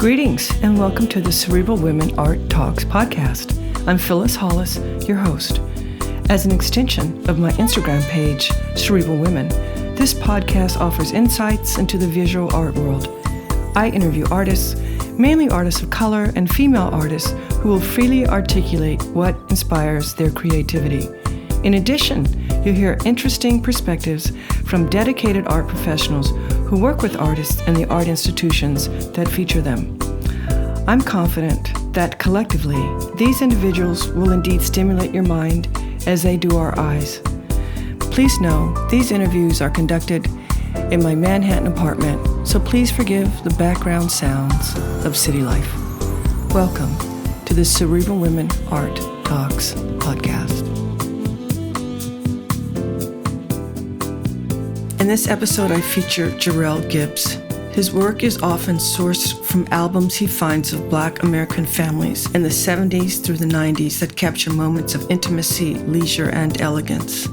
Greetings and welcome to the Cerebral Women Art Talks podcast. I'm Phyllis Hollis, your host. As an extension of my Instagram page, Cerebral Women, this podcast offers insights into the visual art world. I interview artists, mainly artists of color and female artists who will freely articulate what inspires their creativity. In addition, you'll hear interesting perspectives from dedicated art professionals who work with artists and the art institutions that feature them. I'm confident that collectively, these individuals will indeed stimulate your mind as they do our eyes. Please know these interviews are conducted in my Manhattan apartment, so please forgive the background sounds of city life. Welcome to the Cerebral Women Art Talks podcast. In this episode, I feature Jerrell Gibbs. His work is often sourced from albums he finds of Black American families in the 70s through the 90s that capture moments of intimacy, leisure, and elegance.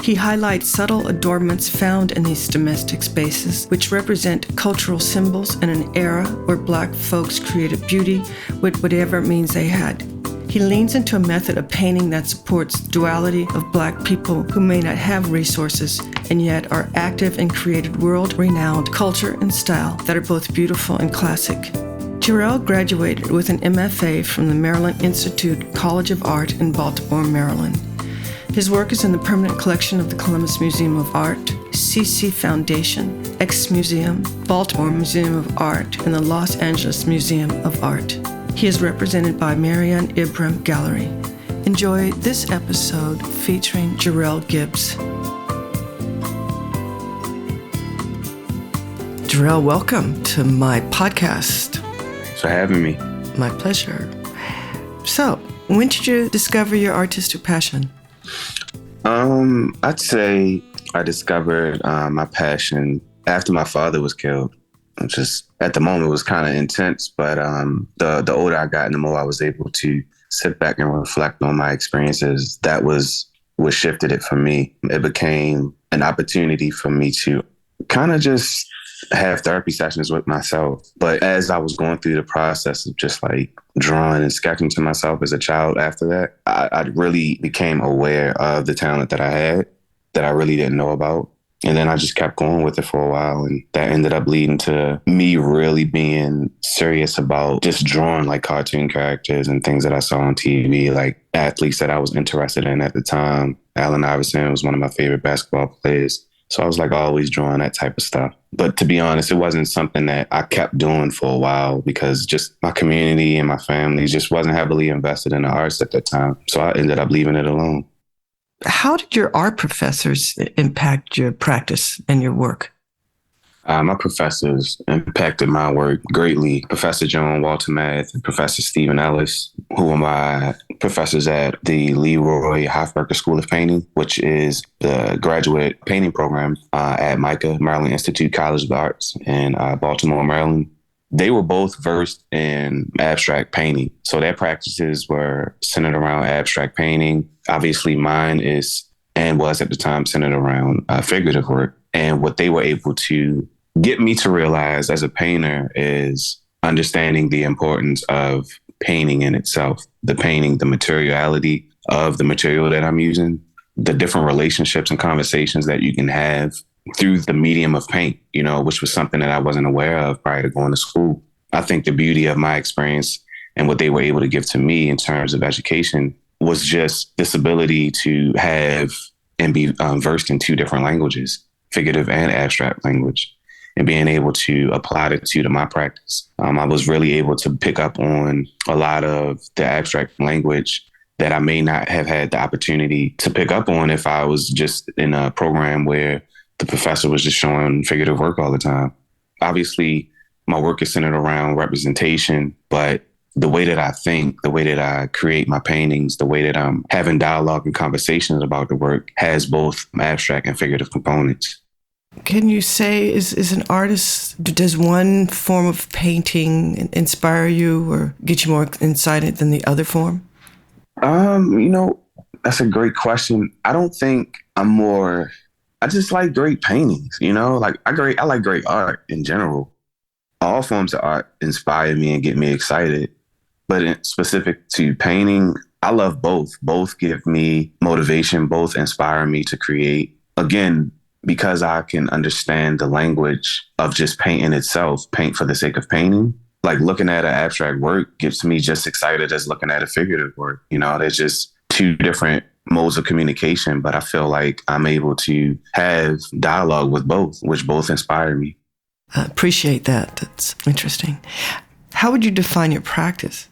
He highlights subtle adornments found in these domestic spaces, which represent cultural symbols in an era where Black folks created beauty with whatever means they had. He leans into a method of painting that supports the duality of Black people who may not have resources and yet are active in created world-renowned culture and style that are both beautiful and classic. Jerrell graduated with an MFA from the Maryland Institute College of Art in Baltimore, Maryland. His work is in the permanent collection of the Columbus Museum of Art, CC Foundation, X Museum, Baltimore Museum of Art, and the Los Angeles Museum of Art. He is represented by Marian Ibram Gallery. Enjoy this episode featuring Jerrell Gibbs. Jerrell, welcome to my podcast. Thanks for having me. My pleasure. So, when did you discover your artistic passion? I'd say I discovered my passion after my father was killed. Just at the moment, it was kind of intense, but the older I got and the more I was able to sit back and reflect on my experiences, that was what shifted it for me. It became an opportunity for me to kind of just have therapy sessions with myself. But as I was going through the process of just like drawing and sketching to myself as a child after that, I really became aware of the talent that I had that I really didn't know about. And then I just kept going with it for a while. And that ended up leading to me really being serious about just drawing like cartoon characters and things that I saw on TV, like athletes that I was interested in at the time. Allen Iverson was one of my favorite basketball players. So I was like always drawing that type of stuff. But to be honest, it wasn't something that I kept doing for a while because just my community and my family just wasn't heavily invested in the arts at that time. So I ended up leaving it alone. How did your art professors impact your practice and your work? My professors impacted my work greatly. Professor Joan Walter Math and Professor Stephen Ellis, who are my professors at the Leroy Hofberger School of Painting, which is the graduate painting program at MICA, Maryland Institute College of Arts in Baltimore, Maryland. They were both versed in abstract painting. So their practices were centered around abstract painting. Obviously, mine is and was at the time centered around figurative work. And what they were able to get me to realize as a painter is understanding the importance of painting in itself, the painting, the materiality of the material that I'm using, the different relationships and conversations that you can have through the medium of paint, which was something that I wasn't aware of prior to going to school. I think the beauty of my experience and what they were able to give to me in terms of education was just this ability to have and be versed in two different languages, figurative and abstract language, and being able to apply the two to my practice. I was really able to pick up on a lot of the abstract language that I may not have had the opportunity to pick up on if I was just in a program where the professor was just showing figurative work all the time. Obviously, my work is centered around representation, but the way that I think, the way that I create my paintings, the way that I'm having dialogue and conversations about the work has both abstract and figurative components. Can you say, is an artist, does one form of painting inspire you or get you more excited than the other form? That's a great question. I don't think I just like great paintings, like I like great art in general. all forms of art inspire me and get me excited. But in specific to painting, I love both. Both give me motivation, both inspire me to create. Again, because I can understand the language of just painting itself, paint for the sake of painting. Like looking at an abstract work gets me just excited as looking at a figurative work. You know, there's just two different modes of communication, but I feel like I'm able to have dialogue with both, which both inspire me. I appreciate that. That's interesting. How would you define your practice?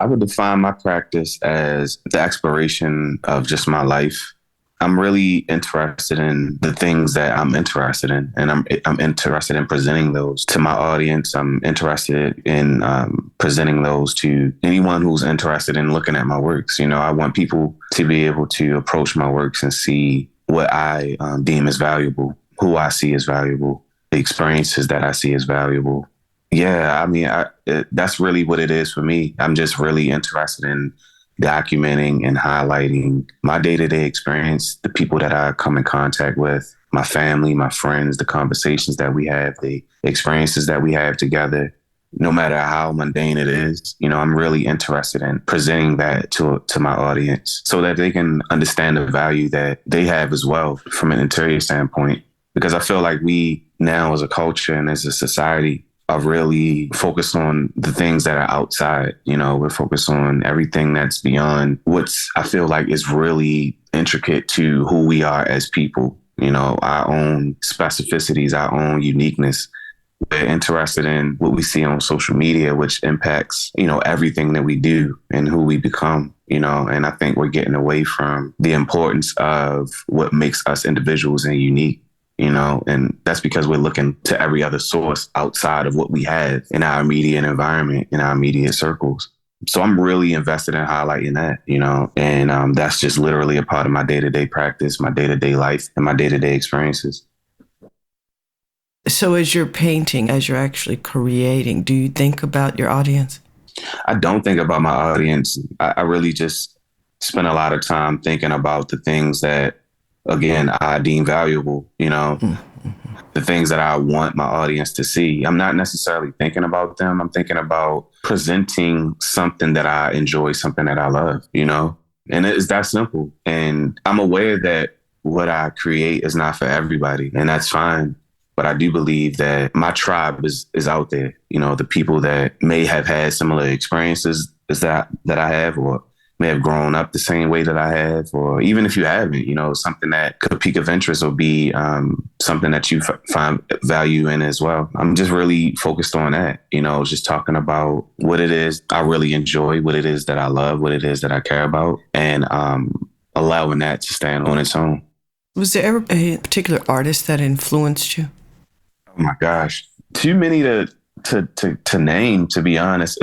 I would define my practice as the exploration of just my life. I'm really interested in the things that I'm interested in, and I'm interested in presenting those to my audience. I'm interested in presenting those to anyone who's interested in looking at my works. You know, I want people to be able to approach my works and see what I deem as valuable, who I see as valuable, the experiences that I see as valuable. Yeah, I mean, that's really what it is for me. I'm just really interested in documenting and highlighting my day-to-day experience, the people that I come in contact with, my family, my friends, the conversations that we have, the experiences that we have together, no matter how mundane it is. You know, I'm really interested in presenting that to my audience so that they can understand the value that they have as well from an interior standpoint. Because I feel like we now as a culture and as a society are really focused on the things that are outside. You know, we're focused on everything that's beyond what's, I feel like, is really intricate to who we are as people. You know, our own specificities, our own uniqueness. We're interested in what we see on social media, which impacts, you know, everything that we do and who we become, you know, and I think we're getting away from the importance of what makes us individuals and unique. You know, and that's because we're looking to every other source outside of what we have in our immediate environment, in our immediate circles. So I'm really invested in highlighting that, you know, and that's just literally a part of my day-to-day practice, my day-to-day life, and my day-to-day experiences. So as you're painting, as you're actually creating, do you think about your audience? I don't think about my audience. I really just spend a lot of time thinking about the things that, again, I deem valuable, you know, the things that I want my audience to see. I'm not necessarily thinking about them. I'm thinking about presenting something that I enjoy, something that I love, you know, and it's that simple. And I'm aware that what I create is not for everybody, and that's fine. But I do believe that my tribe is out there, you know, the people that may have had similar experiences as that I have, or may have grown up the same way that I have, or even if you haven't, you know, something that could pique of interest or be something that you find value in as well. I'm just really focused on that, you know, just talking about what it is I really enjoy, what it is that I love, what it is that I care about, and allowing that to stand on its own. Was there ever a particular artist that influenced you? Oh my gosh, too many to name, to be honest.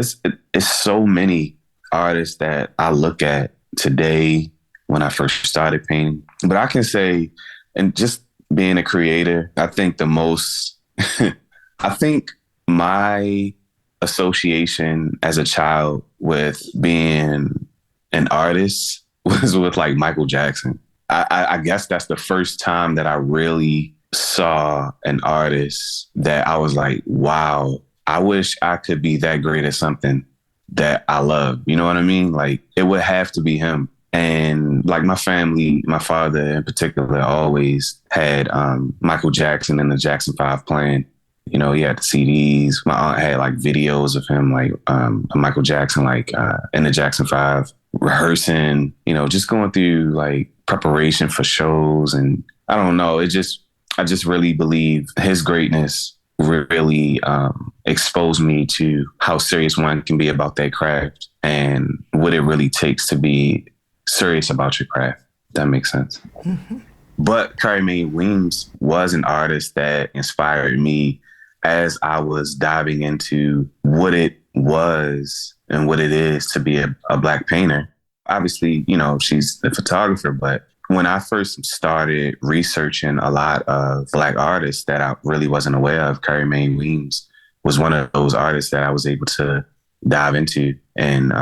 It's so many artists that I look at today when I first started painting. But I can say, and just being a creator, I think the most, I think my association as a child with being an artist was with like Michael Jackson. I guess that's the first time that I really saw an artist that I was like, wow, I wish I could be that great at something that I love. You know what I mean? Like, it would have to be him. And like my family, my father in particular, always had Michael Jackson and the Jackson 5 playing. You know, he had the CDs. My aunt had like videos of him, like Michael Jackson, like in the Jackson 5, rehearsing, you know, just going through like preparation for shows. And I don't know, I just really believe his greatness really exposed me to how serious one can be about their craft and what it really takes to be serious about your craft. That makes sense. Mm-hmm. But Carrie Mae Weems was an artist that inspired me as I was diving into what it was and what it is to be a Black painter. Obviously, you know, she's a photographer, but when I first started researching a lot of Black artists that I really wasn't aware of, Carrie Mae Weems was one of those artists that I was able to dive into and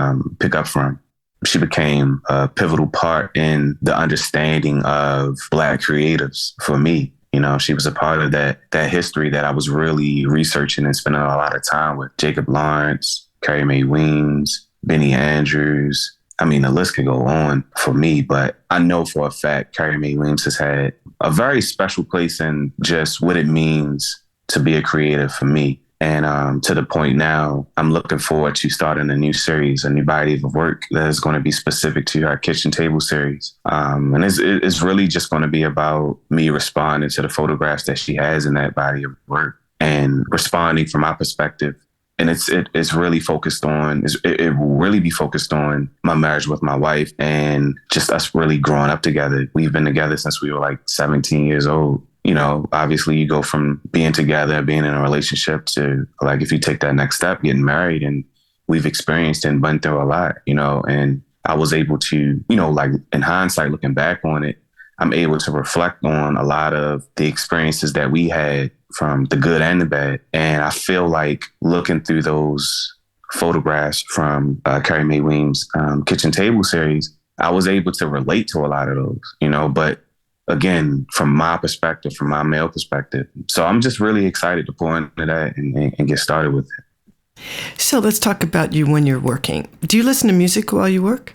pick up from. She became a pivotal part in the understanding of Black creatives for me. You know, she was a part of that history that I was really researching and spending a lot of time with. Jacob Lawrence, Carrie Mae Weems, Benny Andrews. I mean, the list could go on for me, but I know for a fact Carrie Mae Weems has had a very special place in just what it means to be a creative for me. And to the point now, I'm looking forward to starting a new series, a new body of work that is going to be specific to our kitchen table series. And it's really just going to be about me responding to the photographs that she has in that body of work and responding from my perspective. And it's really focused on, it will really be focused on my marriage with my wife and just us really growing up together. We've been together since we were like 17 years old. You know, obviously you go from being together, being in a relationship to like, if you take that next step, getting married, and we've experienced and been through a lot, you know, and I was able to, you know, like in hindsight, looking back on it, I'm able to reflect on a lot of the experiences that we had, from the good and the bad. And I feel like looking through those photographs from Carrie Mae Weems' kitchen table series, I was able to relate to a lot of those, you know, but again, from my perspective, from my male perspective. So I'm just really excited to pour into that and get started with it. So let's talk about you when you're working. Do you listen to music while you work?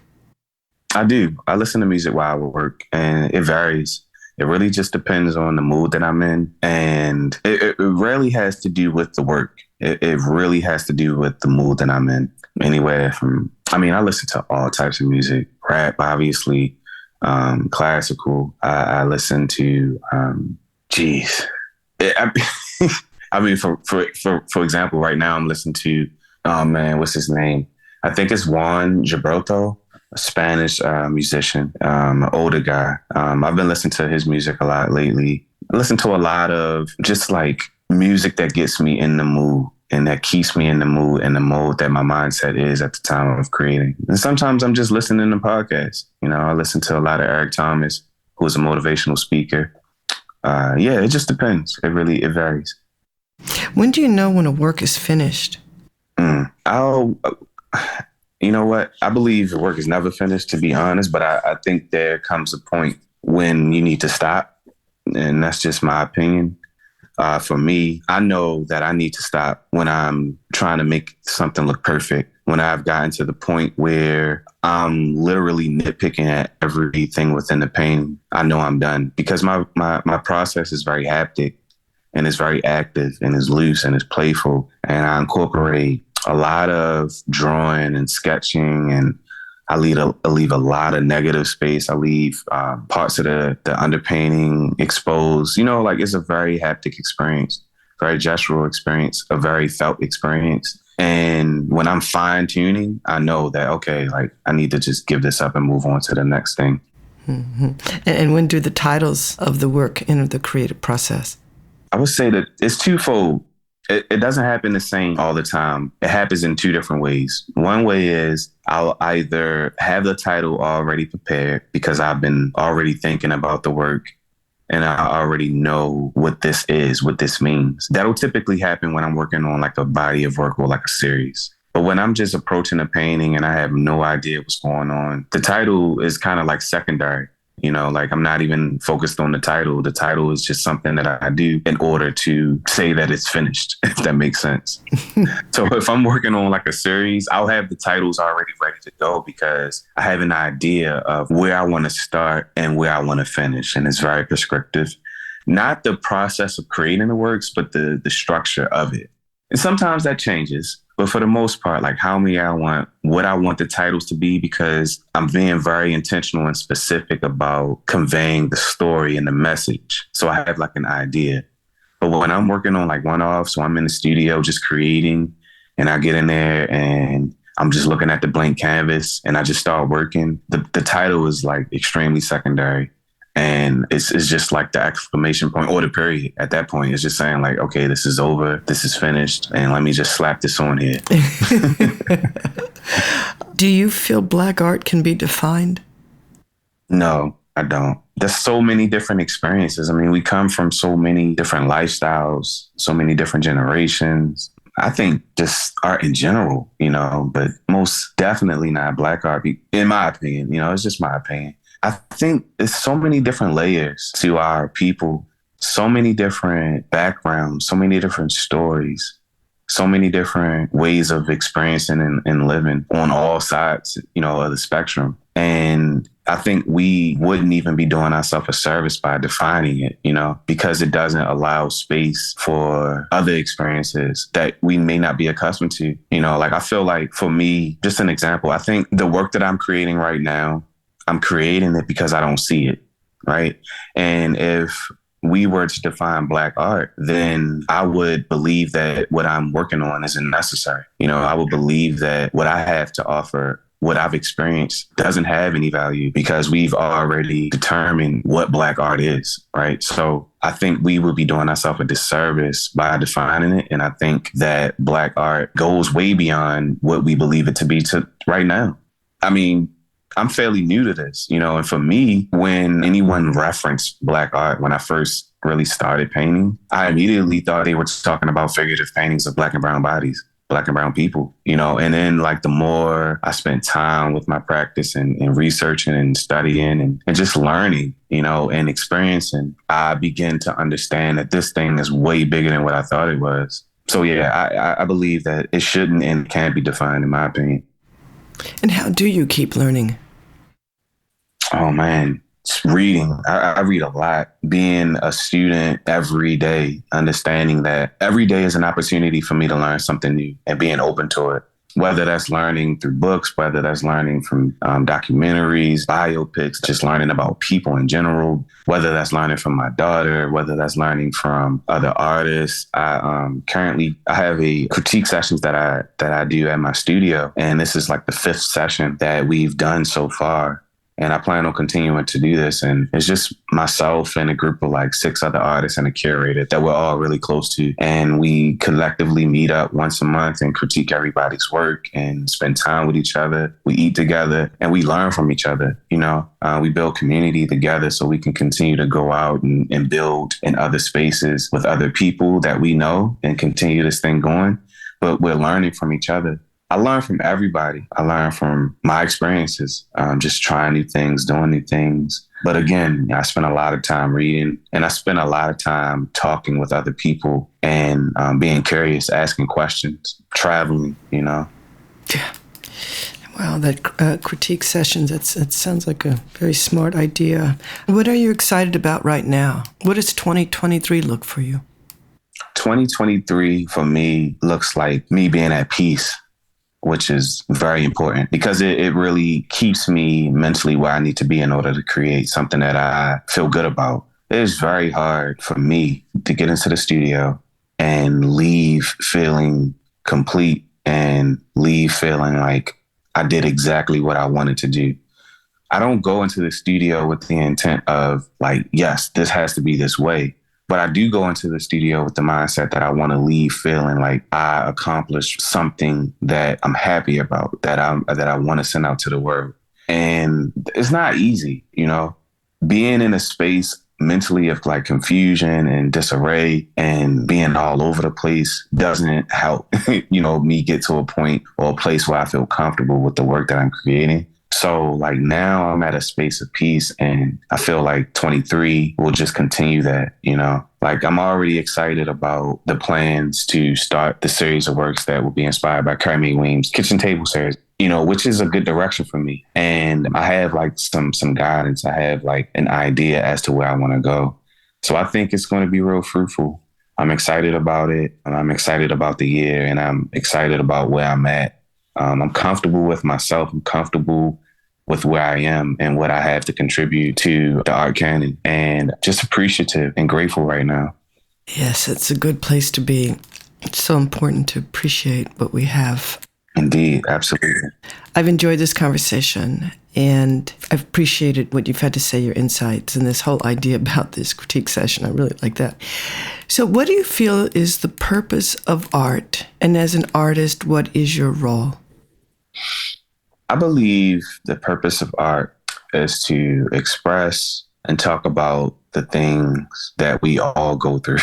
I do. I listen to music while I work, and it varies. It really just depends on the mood that I'm in. And it rarely has to do with the work. It really has to do with the mood that I'm in. Anywhere from, I mean, I listen to all types of music, rap, obviously, classical. I listen to, I mean, for example, right now I'm listening to, oh man, what's his name? I think it's Juan Gibraltar, a Spanish musician, an older guy. I've been listening to his music a lot lately. I listen to a lot of just like music that gets me in the mood and that keeps me in the mood and the mode that my mindset is at the time of creating. And sometimes I'm just listening to podcasts. You know, I listen to a lot of Eric Thomas, who's a motivational speaker. Yeah, it just depends. It varies. When do you know when a work is finished? You know what? I believe the work is never finished, to be honest, but I think there comes a point when you need to stop. And that's just my opinion. For me, I know that I need to stop when I'm trying to make something look perfect. When I've gotten to the point where I'm literally nitpicking at everything within the painting, I know I'm done, because my process is very haptic and it's very active and it's loose and it's playful. And I incorporate a lot of drawing and sketching, and I leave a lot of negative space. I leave parts of the underpainting exposed. You know, like it's a very haptic experience, very gestural experience, a very felt experience. And when I'm fine tuning, I know that, okay, like I need to just give this up and move on to the next thing. Mm-hmm. And when do the titles of the work enter the creative process? I would say that it's twofold. It doesn't happen the same all the time. It happens in two different ways. One way is I'll either have the title already prepared because I've been already thinking about the work and I already know what this is, what this means. That'll typically happen when I'm working on like a body of work or like a series. But when I'm just approaching a painting and I have no idea what's going on, the title is kind of like secondary. You know, like I'm not even focused on the title. The title is just something that I do in order to say that it's finished, if that makes sense. So if I'm working on like a series, I'll have the titles already ready to go because I have an idea of where I want to start and where I want to finish. And it's very prescriptive. Not the process of creating the works, but the structure of it. And sometimes that changes. But for the most part, like what I want the titles to be, because I'm being very intentional and specific about conveying the story and the message. So I have like an idea. But when I'm working on like one-off, so I'm in the studio just creating, and I get in there and I'm just looking at the blank canvas and I just start working, the title is like extremely secondary. And it's just like the exclamation point or the period at that point. It's just saying like, okay, this is over. This is finished. And let me just slap this on here. Do you feel Black art can be defined? No, I don't. There's so many different experiences. I mean, we come from so many different lifestyles, so many different generations. I think just art in general, you know, but most definitely not Black art, in my opinion. You know, it's just my opinion. I think there's so many different layers to our people, so many different backgrounds, so many different stories, so many different ways of experiencing and living on all sides, of the spectrum. And I think we wouldn't even be doing ourselves a service by defining it, because it doesn't allow space for other experiences that we may not be accustomed to. I feel like for me, just an example, I think the work that I'm creating right now, I'm creating it because I don't see it, right? And if we were to define Black art, then I would believe that what I'm working on isn't necessary. I would believe that what I have to offer, what I've experienced, doesn't have any value because we've already determined what Black art is, right? So I think we would be doing ourselves a disservice by defining it. And I think that Black art goes way beyond what we believe it to be to right now. I mean, I'm fairly new to this, and for me, when anyone referenced Black art, when I first really started painting, I immediately thought they were talking about figurative paintings of Black and brown bodies, Black and brown people, and then the more I spent time with my practice and researching and studying and just learning, and experiencing, I began to understand that this thing is way bigger than what I thought it was. So yeah, I believe that it shouldn't and can't be defined, in my opinion. And how do you keep learning? Oh, man, it's reading. I read a lot. Being a student every day, understanding that every day is an opportunity for me to learn something new and being open to it. Whether that's learning through books, whether that's learning from documentaries, biopics, just learning about people in general, whether that's learning from my daughter, whether that's learning from other artists. I have a critique sessions that I do at my studio. And this is the 5th session that we've done so far. And I plan on continuing to do this. And it's just myself and a group of 6 other artists and a curator that we're all really close to. And we collectively meet up once a month and critique everybody's work and spend time with each other. We eat together and we learn from each other. We build community together so we can continue to go out and build in other spaces with other people that we know and continue this thing going. But we're learning from each other. I learn from everybody. I learn from my experiences, just trying new things, doing new things. But again, I spend a lot of time reading and I spend a lot of time talking with other people and being curious, asking questions, traveling, Yeah. Wow, that critique sessions, that sounds like a very smart idea. What are you excited about right now? What does 2023 look for you? 2023 for me looks like me being at peace, which is very important because it really keeps me mentally where I need to be in order to create something that I feel good about. It is very hard for me to get into the studio and leave feeling complete and leave feeling like I did exactly what I wanted to do. I don't go into the studio with the intent of yes, this has to be this way. But I do go into the studio with the mindset that I want to leave feeling like I accomplished something that I'm happy about, that I want to send out to the world. And it's not easy, being in a space mentally of confusion and disarray and being all over the place doesn't help, me get to a point or a place where I feel comfortable with the work that I'm creating. So now I'm at a space of peace and I feel like 23 will just continue that, I'm already excited about the plans to start the series of works that will be inspired by Kermit Weems' Kitchen Table series, which is a good direction for me. And I have some guidance. I have an idea as to where I want to go. So I think it's going to be real fruitful. I'm excited about it. And I'm excited about the year and I'm excited about where I'm at. I'm comfortable with myself. I'm comfortable with where I am and what I have to contribute to the art canon, and just appreciative and grateful right now. Yes, it's a good place to be. It's so important to appreciate what we have. Indeed, absolutely. I've enjoyed this conversation and I've appreciated what you've had to say, your insights, and this whole idea about this critique session. I really like that. So what do you feel is the purpose of art? And as an artist, what is your role? I believe the purpose of art is to express and talk about the things that we all go through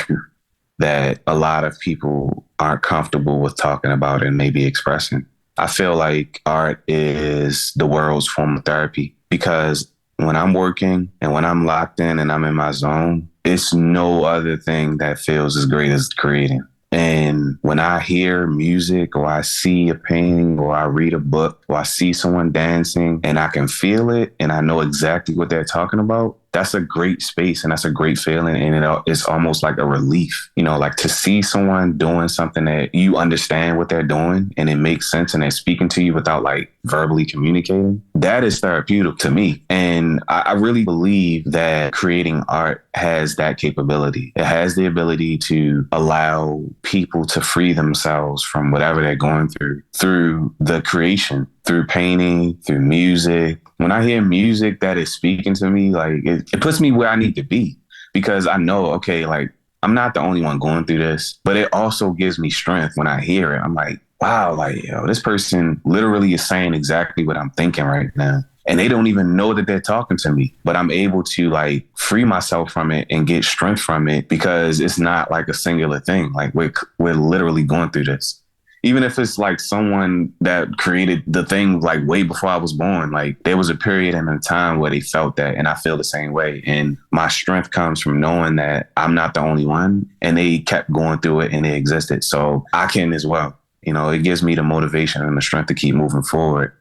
that a lot of people aren't comfortable with talking about and maybe expressing. I feel like art is the world's form of therapy because when I'm working and when I'm locked in and I'm in my zone, it's no other thing that feels as great as creating. And when I hear music or I see a painting or I read a book or I see someone dancing and I can feel it and I know exactly what they're talking about, that's a great space and that's a great feeling. And it's almost like a relief, like to see someone doing something that you understand what they're doing and it makes sense and they're speaking to you without like verbally communicating. That is therapeutic to me. And I really believe that creating art has that capability. It has the ability to allow people to free themselves from whatever they're going through the creation, through painting, through music. When I hear music that is speaking to me, like it puts me where I need to be because I know, okay, like I'm not the only one going through this, but it also gives me strength when I hear it. I'm like, wow, like, this person literally is saying exactly what I'm thinking right now. And they don't even know that they're talking to me, but I'm able to like free myself from it and get strength from it because it's not like a singular thing. Like we're literally going through this. Even if it's like someone that created the thing like way before I was born, like there was a period and a time where they felt that and I feel the same way. And my strength comes from knowing that I'm not the only one and they kept going through it and they existed. So I can as well. It gives me the motivation and the strength to keep moving forward.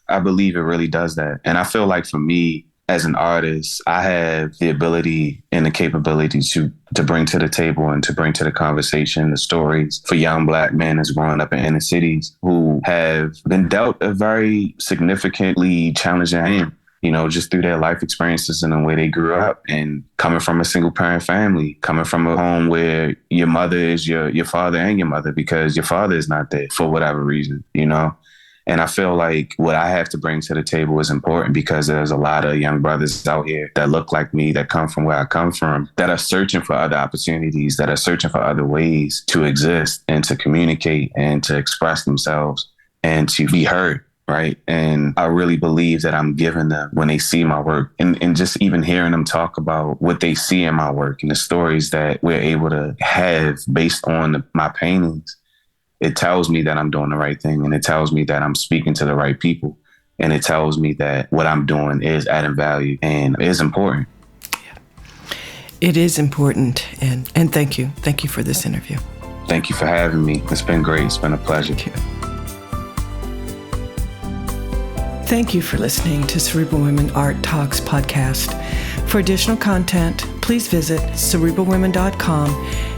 I believe it really does that. And I feel like for me, as an artist, I have the ability and the capability to bring to the table and to bring to the conversation the stories for young Black men that's growing up in inner cities who have been dealt a very significantly challenging hand, just through their life experiences and the way they grew up and coming from a single parent family, coming from a home where your mother is your father and your mother because your father is not there for whatever reason, And I feel like what I have to bring to the table is important because there's a lot of young brothers out here that look like me, that come from where I come from, that are searching for other opportunities, that are searching for other ways to exist and to communicate and to express themselves and to be heard. Right. And I really believe that I'm giving them when they see my work and just even hearing them talk about what they see in my work and the stories that we're able to have based on my paintings. It tells me that I'm doing the right thing and it tells me that I'm speaking to the right people. And it tells me that what I'm doing is adding value and is important. Yeah. It is important. And thank you. Thank you for this interview. Thank you for having me. It's been great. It's been a pleasure. Thank you. Thank you for listening to Cerebral Women Art Talks podcast. For additional content, please visit cerebralwomen.com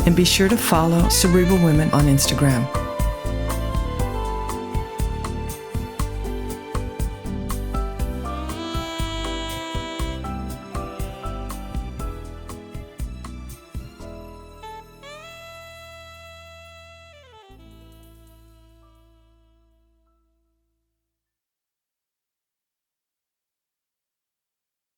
and be sure to follow Cerebral Women on Instagram.